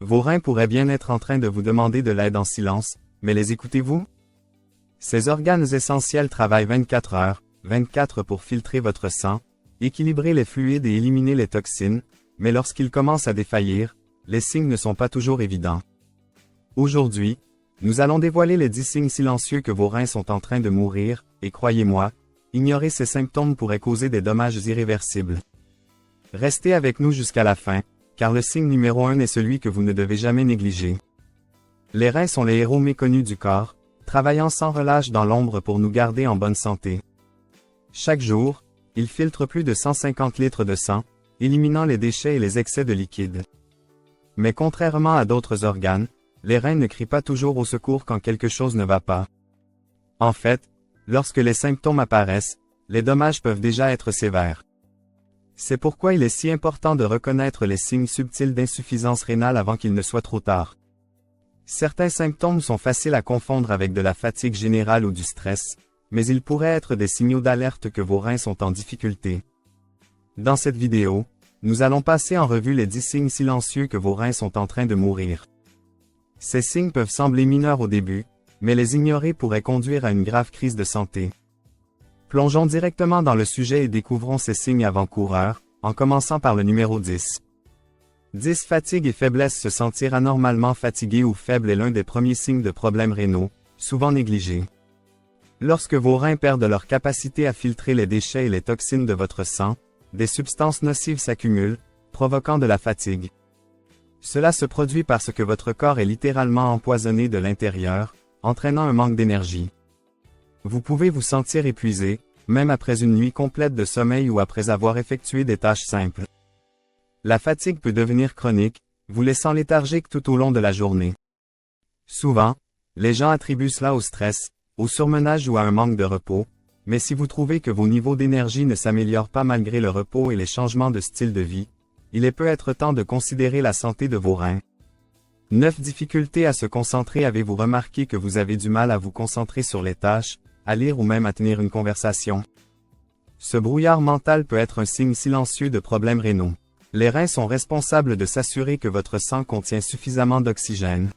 Vos reins pourraient bien être en train de vous demander de l'aide en silence, mais les écoutez-vous? Ces organes essentiels travaillent 24 heures, 24 pour filtrer votre sang, équilibrer les fluides et éliminer les toxines, mais lorsqu'ils commencent à défaillir, les signes ne sont pas toujours évidents. Aujourd'hui, nous allons dévoiler les 10 signes silencieux que vos reins sont en train de mourir, et croyez-moi, ignorer ces symptômes pourrait causer des dommages irréversibles. Restez avec nous jusqu'à la fin, car le signe numéro 1 est celui que vous ne devez jamais négliger. Les reins sont les héros méconnus du corps, travaillant sans relâche dans l'ombre pour nous garder en bonne santé. Chaque jour, ils filtrent plus de 150 litres de sang, éliminant les déchets et les excès de liquide. Mais contrairement à d'autres organes, les reins ne crient pas toujours au secours quand quelque chose ne va pas. En fait, lorsque les symptômes apparaissent, les dommages peuvent déjà être sévères. C'est pourquoi il est si important de reconnaître les signes subtils d'insuffisance rénale avant qu'il ne soit trop tard. Certains symptômes sont faciles à confondre avec de la fatigue générale ou du stress, mais ils pourraient être des signaux d'alerte que vos reins sont en difficulté. Dans cette vidéo, nous allons passer en revue les 10 signes silencieux que vos reins sont en train de mourir. Ces signes peuvent sembler mineurs au début, mais les ignorer pourrait conduire à une grave crise de santé. Plongeons directement dans le sujet et découvrons ces signes avant-coureurs, en commençant par le numéro 10. 10 Fatigue et faiblesse. Se sentir anormalement fatigué ou faible est l'un des premiers signes de problèmes rénaux, souvent négligés. Lorsque vos reins perdent leur capacité à filtrer les déchets et les toxines de votre sang, des substances nocives s'accumulent, provoquant de la fatigue. Cela se produit parce que votre corps est littéralement empoisonné de l'intérieur, entraînant un manque d'énergie. Vous pouvez vous sentir épuisé, même après une nuit complète de sommeil ou après avoir effectué des tâches simples. La fatigue peut devenir chronique, vous laissant léthargique tout au long de la journée. Souvent, les gens attribuent cela au stress, au surmenage ou à un manque de repos, mais si vous trouvez que vos niveaux d'énergie ne s'améliorent pas malgré le repos et les changements de style de vie, il est peut-être temps de considérer la santé de vos reins. 9 Difficultés à se concentrer. Avez-vous remarqué que vous avez du mal à vous concentrer sur les tâches, à lire ou même à tenir une conversation? Ce brouillard mental peut être un signe silencieux de problèmes rénaux. Les reins sont responsables de s'assurer que votre sang contient suffisamment d'oxygène.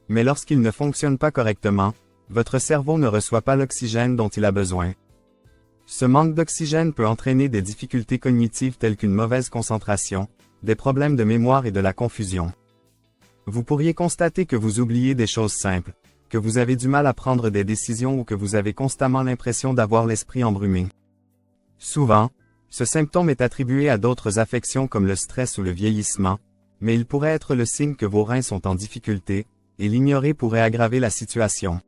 Mais lorsqu'ils ne fonctionnent pas correctement, votre cerveau ne reçoit pas l'oxygène dont il a besoin. Ce manque d'oxygène peut entraîner des difficultés cognitives telles qu'une mauvaise concentration, des problèmes de mémoire et de la confusion. Vous pourriez constater que vous oubliez des choses simples, que vous avez du mal à prendre des décisions ou que vous avez constamment l'impression d'avoir l'esprit embrumé. Souvent, ce symptôme est attribué à d'autres affections comme le stress ou le vieillissement, mais il pourrait être le signe que vos reins sont en difficulté, et l'ignorer pourrait aggraver la situation.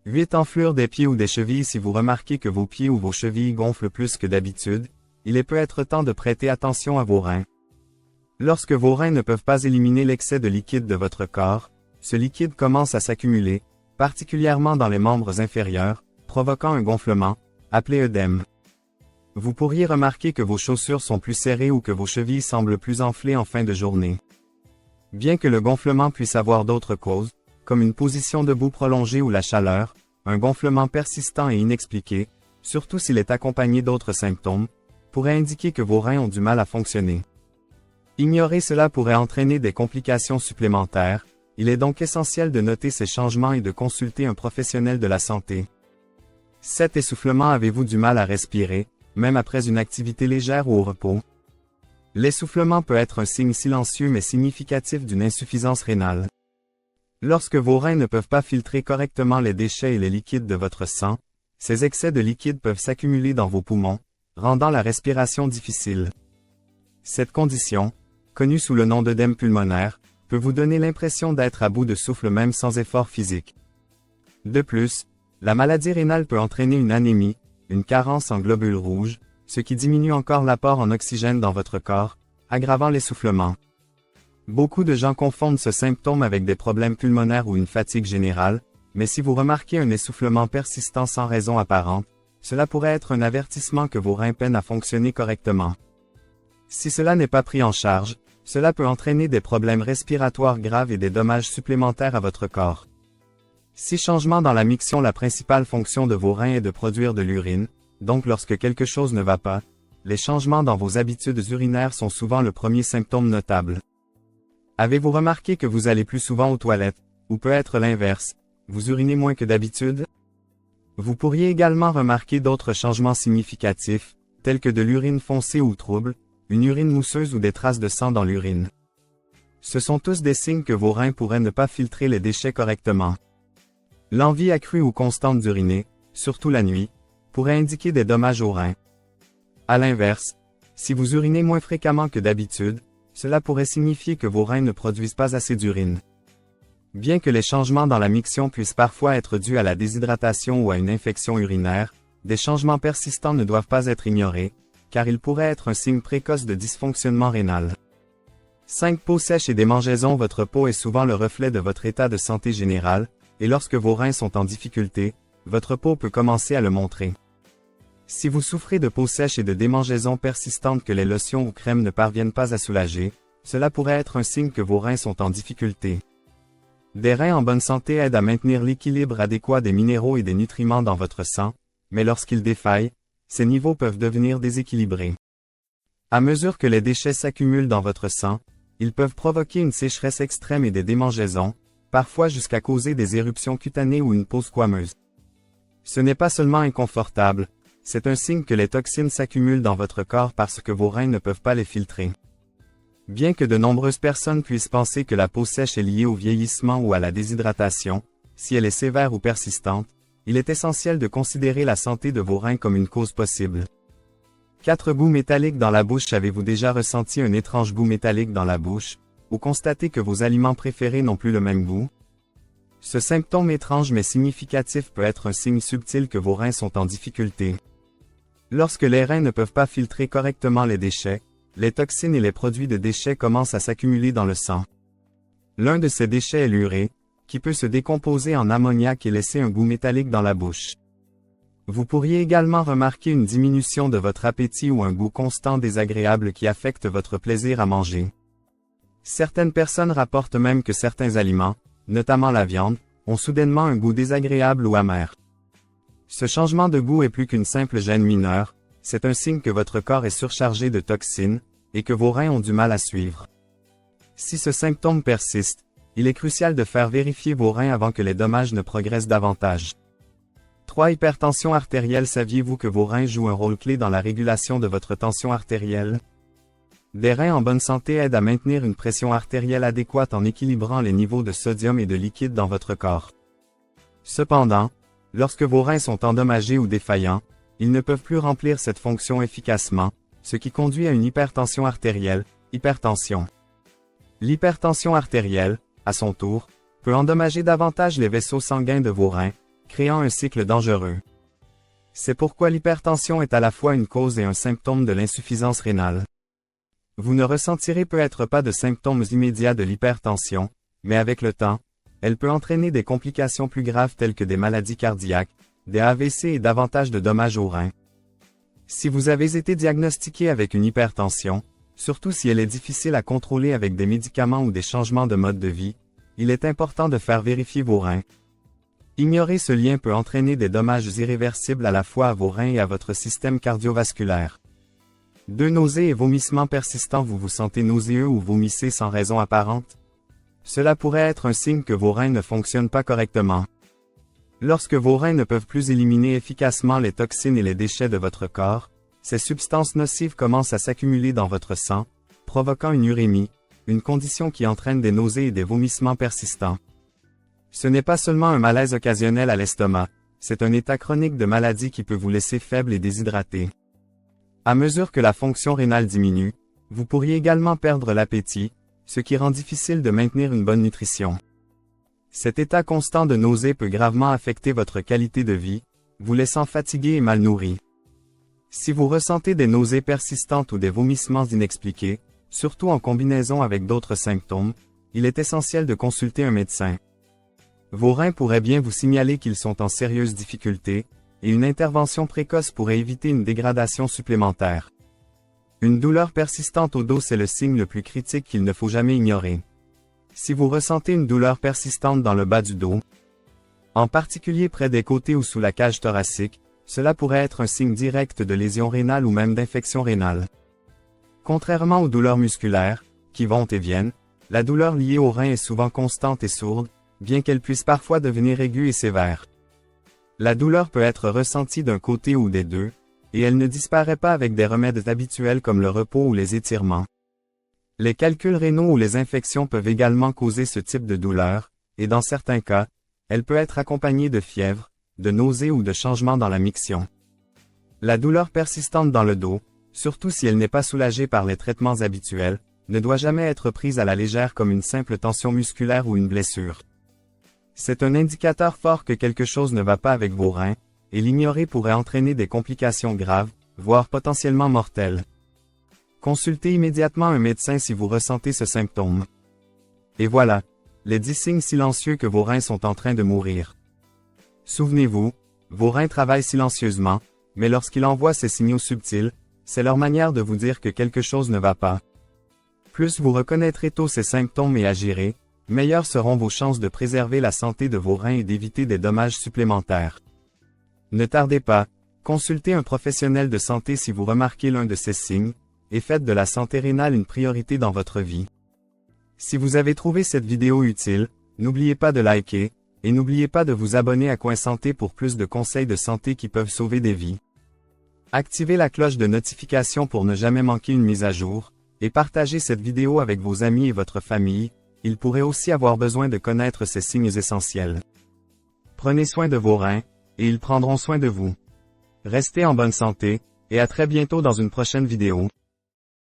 8 Enflure des pieds ou des chevilles. Si vous remarquez que vos pieds ou vos chevilles gonflent plus que d'habitude, il est peut-être temps de prêter attention à vos reins. Lorsque vos reins ne peuvent pas éliminer l'excès de liquide de votre corps, ce liquide commence à s'accumuler, particulièrement dans les membres inférieurs, provoquant un gonflement, appelé œdème. Vous pourriez remarquer que vos chaussures sont plus serrées ou que vos chevilles semblent plus enflées en fin de journée. Bien que le gonflement puisse avoir d'autres causes, comme une position debout prolongée ou la chaleur, un gonflement persistant et inexpliqué, surtout s'il est accompagné d'autres symptômes, pourrait indiquer que vos reins ont du mal à fonctionner. Ignorer cela pourrait entraîner des complications supplémentaires, il est donc essentiel de noter ces changements et de consulter un professionnel de la santé. 7 Essoufflement. Avez-vous du mal à respirer, même après une activité légère ou au repos? L'essoufflement peut être un signe silencieux mais significatif d'une insuffisance rénale. Lorsque vos reins ne peuvent pas filtrer correctement les déchets et les liquides de votre sang, ces excès de liquide peuvent s'accumuler dans vos poumons, rendant la respiration difficile. Cette condition, connue sous le nom d'œdème pulmonaire, peut vous donner l'impression d'être à bout de souffle même sans effort physique. De plus, la maladie rénale peut entraîner une anémie, une carence en globules rouges, ce qui diminue encore l'apport en oxygène dans votre corps, aggravant l'essoufflement. Beaucoup de gens confondent ce symptôme avec des problèmes pulmonaires ou une fatigue générale, mais si vous remarquez un essoufflement persistant sans raison apparente, cela pourrait être un avertissement que vos reins peinent à fonctionner correctement. Si cela n'est pas pris en charge, cela peut entraîner des problèmes respiratoires graves et des dommages supplémentaires à votre corps. 6 Changements dans la miction. La principale fonction de vos reins est de produire de l'urine, donc lorsque quelque chose ne va pas, les changements dans vos habitudes urinaires sont souvent le premier symptôme notable. Avez-vous remarqué que vous allez plus souvent aux toilettes, ou peut être l'inverse, vous urinez moins que d'habitude? Vous pourriez également remarquer d'autres changements significatifs, tels que de l'urine foncée ou trouble, une urine mousseuse ou des traces de sang dans l'urine. Ce sont tous des signes que vos reins pourraient ne pas filtrer les déchets correctement. L'envie accrue ou constante d'uriner, surtout la nuit, pourrait indiquer des dommages aux reins. À l'inverse, si vous urinez moins fréquemment que d'habitude, cela pourrait signifier que vos reins ne produisent pas assez d'urine. Bien que les changements dans la miction puissent parfois être dus à la déshydratation ou à une infection urinaire, des changements persistants ne doivent pas être ignorés, car ils pourraient être un signe précoce de dysfonctionnement rénal. 5. Peau sèche et démangeaisons. Votre peau est souvent le reflet de votre état de santé général, et lorsque vos reins sont en difficulté, votre peau peut commencer à le montrer. Si vous souffrez de peau sèche et de démangeaisons persistantes que les lotions ou crèmes ne parviennent pas à soulager, cela pourrait être un signe que vos reins sont en difficulté. Des reins en bonne santé aident à maintenir l'équilibre adéquat des minéraux et des nutriments dans votre sang, mais lorsqu'ils défaillent, ces niveaux peuvent devenir déséquilibrés. À mesure que les déchets s'accumulent dans votre sang, ils peuvent provoquer une sécheresse extrême et des démangeaisons, parfois jusqu'à causer des éruptions cutanées ou une peau squameuse. Ce n'est pas seulement inconfortable, c'est un signe que les toxines s'accumulent dans votre corps parce que vos reins ne peuvent pas les filtrer. Bien que de nombreuses personnes puissent penser que la peau sèche est liée au vieillissement ou à la déshydratation, si elle est sévère ou persistante, il est essentiel de considérer la santé de vos reins comme une cause possible. 4. Goût métallique dans la bouche. Avez-vous déjà ressenti un étrange goût métallique dans la bouche, ou constaté que vos aliments préférés n'ont plus le même goût? Ce symptôme étrange mais significatif peut être un signe subtil que vos reins sont en difficulté. Lorsque les reins ne peuvent pas filtrer correctement les déchets, les toxines et les produits de déchets commencent à s'accumuler dans le sang. L'un de ces déchets est l'urée, qui peut se décomposer en ammoniac et laisser un goût métallique dans la bouche. Vous pourriez également remarquer une diminution de votre appétit ou un goût constant désagréable qui affecte votre plaisir à manger. Certaines personnes rapportent même que certains aliments, notamment la viande, ont soudainement un goût désagréable ou amer. Ce changement de goût est plus qu'une simple gêne mineure, c'est un signe que votre corps est surchargé de toxines, et que vos reins ont du mal à suivre. Si ce symptôme persiste, il est crucial de faire vérifier vos reins avant que les dommages ne progressent davantage. 3. Hypertension artérielle. Saviez-vous que vos reins jouent un rôle clé dans la régulation de votre tension artérielle? Des reins en bonne santé aident à maintenir une pression artérielle adéquate en équilibrant les niveaux de sodium et de liquide dans votre corps. Cependant, lorsque vos reins sont endommagés ou défaillants, ils ne peuvent plus remplir cette fonction efficacement, ce qui conduit à une hypertension artérielle, hypertension. L'hypertension artérielle, à son tour, peut endommager davantage les vaisseaux sanguins de vos reins, créant un cycle dangereux. C'est pourquoi l'hypertension est à la fois une cause et un symptôme de l'insuffisance rénale. Vous ne ressentirez peut-être pas de symptômes immédiats de l'hypertension, mais avec le temps, elle peut entraîner des complications plus graves telles que des maladies cardiaques, des AVC et davantage de dommages aux reins. Si vous avez été diagnostiqué avec une hypertension, surtout si elle est difficile à contrôler avec des médicaments ou des changements de mode de vie, il est important de faire vérifier vos reins. Ignorer ce lien peut entraîner des dommages irréversibles à la fois à vos reins et à votre système cardiovasculaire. 2. Nausées et vomissements persistants. Vous vous sentez nauséeux ou vomissez sans raison apparente? Cela pourrait être un signe que vos reins ne fonctionnent pas correctement. Lorsque vos reins ne peuvent plus éliminer efficacement les toxines et les déchets de votre corps, ces substances nocives commencent à s'accumuler dans votre sang, provoquant une urémie, une condition qui entraîne des nausées et des vomissements persistants. Ce n'est pas seulement un malaise occasionnel à l'estomac, c'est un état chronique de maladie qui peut vous laisser faible et déshydraté. À mesure que la fonction rénale diminue, vous pourriez également perdre l'appétit, ce qui rend difficile de maintenir une bonne nutrition. Cet état constant de nausée peut gravement affecter votre qualité de vie, vous laissant fatigué et mal nourri. Si vous ressentez des nausées persistantes ou des vomissements inexpliqués, surtout en combinaison avec d'autres symptômes, il est essentiel de consulter un médecin. Vos reins pourraient bien vous signaler qu'ils sont en sérieuse difficulté, et une intervention précoce pourrait éviter une dégradation supplémentaire. Une douleur persistante au dos, c'est le signe le plus critique qu'il ne faut jamais ignorer. Si vous ressentez une douleur persistante dans le bas du dos, en particulier près des côtés ou sous la cage thoracique, cela pourrait être un signe direct de lésion rénale ou même d'infection rénale. Contrairement aux douleurs musculaires, qui vont et viennent, La douleur liée au rein est souvent constante et sourde, bien qu'elle puisse parfois devenir aiguë et sévère. La douleur peut être ressentie d'un côté ou des deux, et elle ne disparaît pas avec des remèdes habituels comme le repos ou les étirements. Les calculs rénaux ou les infections peuvent également causer ce type de douleur, et dans certains cas, elle peut être accompagnée de fièvre, de nausées ou de changements dans la miction. La douleur persistante dans le dos, surtout si elle n'est pas soulagée par les traitements habituels, ne doit jamais être prise à la légère comme une simple tension musculaire ou une blessure. C'est un indicateur fort que quelque chose ne va pas avec vos reins, et l'ignorer pourrait entraîner des complications graves, voire potentiellement mortelles. Consultez immédiatement un médecin si vous ressentez ce symptôme. Et voilà, les 10 signes silencieux que vos reins sont en train de mourir. Souvenez-vous, vos reins travaillent silencieusement, mais lorsqu'ils envoient ces signaux subtils, c'est leur manière de vous dire que quelque chose ne va pas. Plus vous reconnaîtrez tôt ces symptômes et agirez, meilleures seront vos chances de préserver la santé de vos reins et d'éviter des dommages supplémentaires. Ne tardez pas, consultez un professionnel de santé si vous remarquez l'un de ces signes, et faites de la santé rénale une priorité dans votre vie. Si vous avez trouvé cette vidéo utile, n'oubliez pas de liker, et n'oubliez pas de vous abonner à Coin Santé pour plus de conseils de santé qui peuvent sauver des vies. Activez la cloche de notification pour ne jamais manquer une mise à jour, et partagez cette vidéo avec vos amis et votre famille, ils pourraient aussi avoir besoin de connaître ces signes essentiels. Prenez soin de vos reins, et ils prendront soin de vous. Restez en bonne santé, et à très bientôt dans une prochaine vidéo.